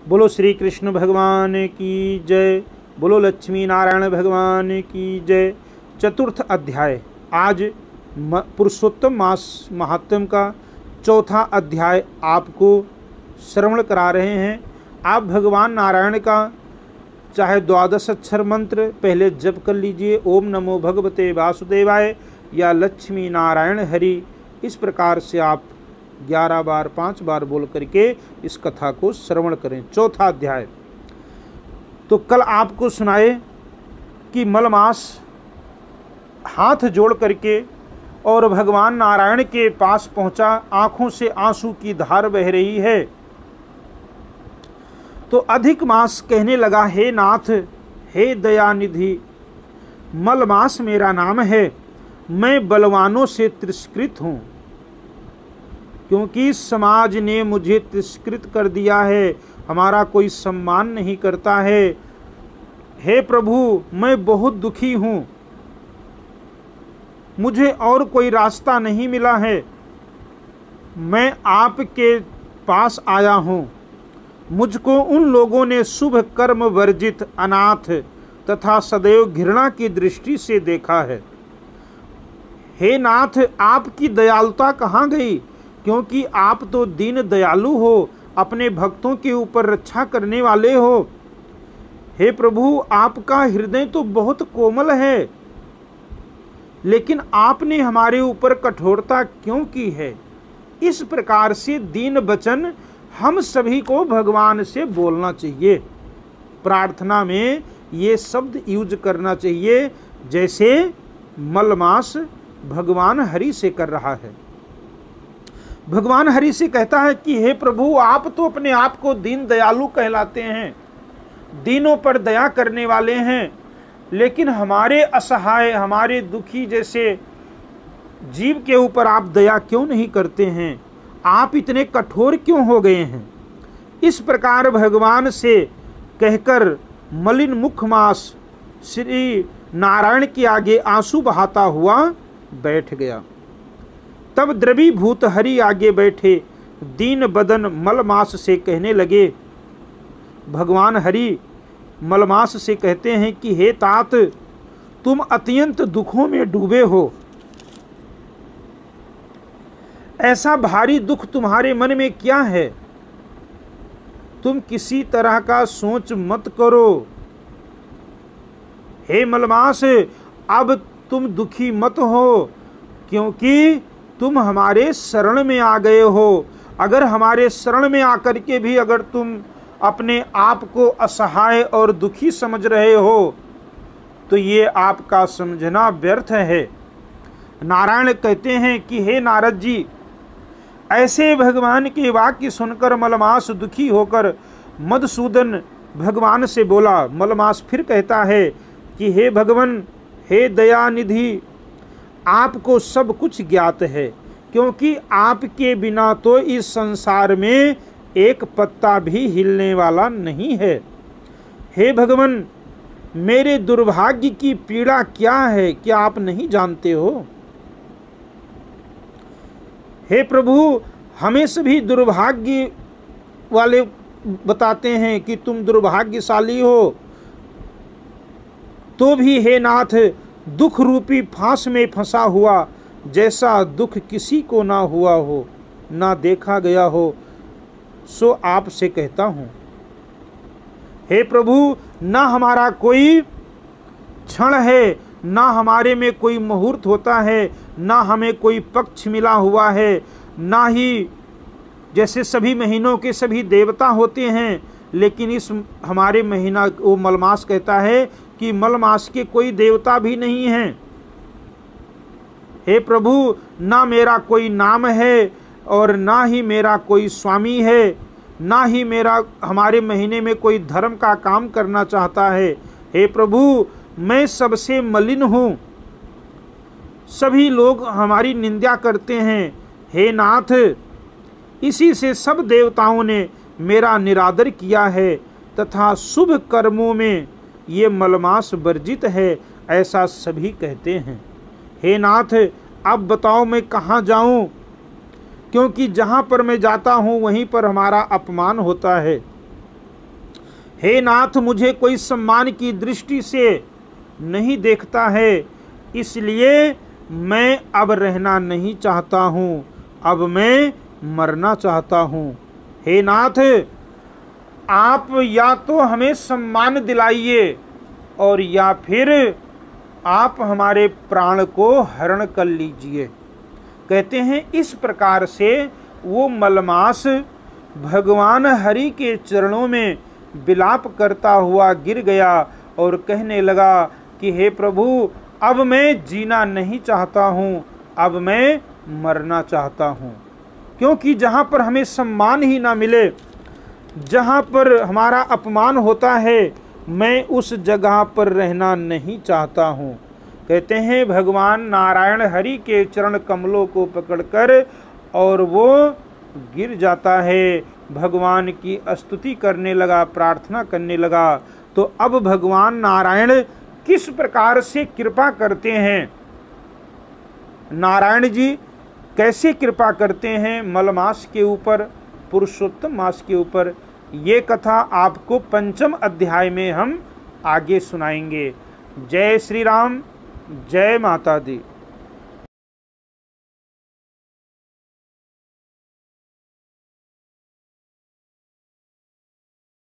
बोलो श्री कृष्ण भगवान की जय। बोलो लक्ष्मी नारायण भगवान की जय। चतुर्थ अध्याय। आज पुरुषोत्तम मास महात्म्य का चौथा अध्याय आपको श्रवण करा रहे हैं। आप भगवान नारायण का चाहे 12 अक्षर मंत्र पहले जप कर लीजिए, ओम नमो भगवते वासुदेवाय या लक्ष्मी नारायण हरि, इस प्रकार से आप 11 बार 5 बार बोल करके इस कथा को श्रवण करें। चौथा अध्याय। तो कल आपको सुनाए कि मलमास हाथ जोड़ करके और भगवान नारायण के पास पहुंचा। आंखों से आंसू की धार बह रही है। तो अधिक मास कहने लगा, हे नाथ, हे दयानिधि, मलमास मेरा नाम है। मैं बलवानों से तिरस्कृत हूँ, क्योंकि समाज ने मुझे तिरस्कृत कर दिया है, हमारा कोई सम्मान नहीं करता है। हे प्रभु, मैं बहुत दुखी हूँ, मुझे और कोई रास्ता नहीं मिला है। मैं आपके पास आया हूँ। मुझको उन लोगों ने शुभ कर्म वर्जित, अनाथ तथा सदैव घृणा की दृष्टि से देखा है। हे नाथ, आपकी दयालुता कहाँ गई? क्योंकि आप तो दीन दयालु हो, अपने भक्तों के ऊपर रक्षा करने वाले हो। हे प्रभु, आपका हृदय तो बहुत कोमल है, लेकिन आपने हमारे ऊपर कठोरता क्यों की है? इस प्रकार से दीन वचन हम सभी को भगवान से बोलना चाहिए। प्रार्थना में ये शब्द यूज करना चाहिए, जैसे मलमास भगवान हरि से कर रहा है। भगवान हरि से कहता है कि हे प्रभु, आप तो अपने आप को दीन दयालु कहलाते हैं, दीनों पर दया करने वाले हैं, लेकिन हमारे असहाय, हमारे दुखी जैसे जीव के ऊपर आप दया क्यों नहीं करते हैं? आप इतने कठोर क्यों हो गए हैं? इस प्रकार भगवान से कहकर मलिन मुख मास श्री नारायण के आगे आंसू बहाता हुआ बैठ गया। तब द्रवीभूत हरि आगे बैठे दीन बदन मलमास से कहने लगे। भगवान हरि मलमास से कहते हैं कि हे तात, तुम अत्यंत दुखों में डूबे हो। ऐसा भारी दुख तुम्हारे मन में क्या है? तुम किसी तरह का सोच मत करो। हे मलमास, अब तुम दुखी मत हो, क्योंकि तुम हमारे शरण में आ गए हो। अगर हमारे शरण में आकर के भी अगर तुम अपने आप को असहाय और दुखी समझ रहे हो, तो ये आपका समझना व्यर्थ है। नारायण कहते हैं कि हे नारद जी, ऐसे भगवान के वाक्य सुनकर मलमास दुखी होकर मधुसूदन भगवान से बोला। मलमास फिर कहता है कि हे भगवान, हे दयानिधि, आपको सब कुछ ज्ञात है, क्योंकि आपके बिना तो इस संसार में एक पत्ता भी हिलने वाला नहीं है। हे भगवान, मेरे दुर्भाग्य की पीड़ा क्या है, क्या आप नहीं जानते हो? हे प्रभु, हमें सभी दुर्भाग्य वाले बताते हैं कि तुम दुर्भाग्यशाली हो, तो भी हे नाथ, दुख रूपी फांस में फंसा हुआ जैसा दुख किसी को ना हुआ हो, ना देखा गया हो, सो आपसे कहता हूँ। हे प्रभु, ना हमारा कोई क्षण है, ना हमारे में कोई मुहूर्त होता है, ना हमें कोई पक्ष मिला हुआ है, ना ही जैसे सभी महीनों के सभी देवता होते हैं, लेकिन इस हमारे महीना, वो मलमास कहता है कि मलमास के कोई देवता भी नहीं हैं। हे प्रभु, ना मेरा कोई नाम है और ना ही मेरा कोई स्वामी है, ना ही मेरा हमारे महीने में कोई धर्म का काम करना चाहता है। हे प्रभु, मैं सबसे मलिन हूँ, सभी लोग हमारी निंदा करते हैं। हे नाथ, इसी से सब देवताओं ने मेरा निरादर किया है तथा शुभ कर्मों में ये मलमास वर्जित है, ऐसा सभी कहते हैं। हे नाथ, अब बताओ मैं कहाँ जाऊँ, क्योंकि जहाँ पर मैं जाता हूँ वहीं पर हमारा अपमान होता है। हे नाथ, मुझे कोई सम्मान की दृष्टि से नहीं देखता है, इसलिए मैं अब रहना नहीं चाहता हूँ, अब मैं मरना चाहता हूँ। हे नाथ, आप या तो हमें सम्मान दिलाइए और या फिर आप हमारे प्राण को हरण कर लीजिए। कहते हैं इस प्रकार से वो मलमास भगवान हरि के चरणों में विलाप करता हुआ गिर गया और कहने लगा कि हे प्रभु, अब मैं जीना नहीं चाहता हूँ, अब मैं मरना चाहता हूँ। क्योंकि जहाँ पर हमें सम्मान ही ना मिले, जहाँ पर हमारा अपमान होता है, मैं उस जगह पर रहना नहीं चाहता हूँ। कहते हैं भगवान नारायण हरि के चरण कमलों को पकड़कर और वो गिर जाता है, भगवान की स्तुति करने लगा, प्रार्थना करने लगा। तो अब भगवान नारायण किस प्रकार से कृपा करते हैं, नारायण जी कैसे कृपा करते हैं मलमास के ऊपर, पुरुषोत्तम मास के ऊपर, ये कथा आपको 5वें अध्याय में हम आगे सुनाएंगे। जय श्री राम, जय माता दी।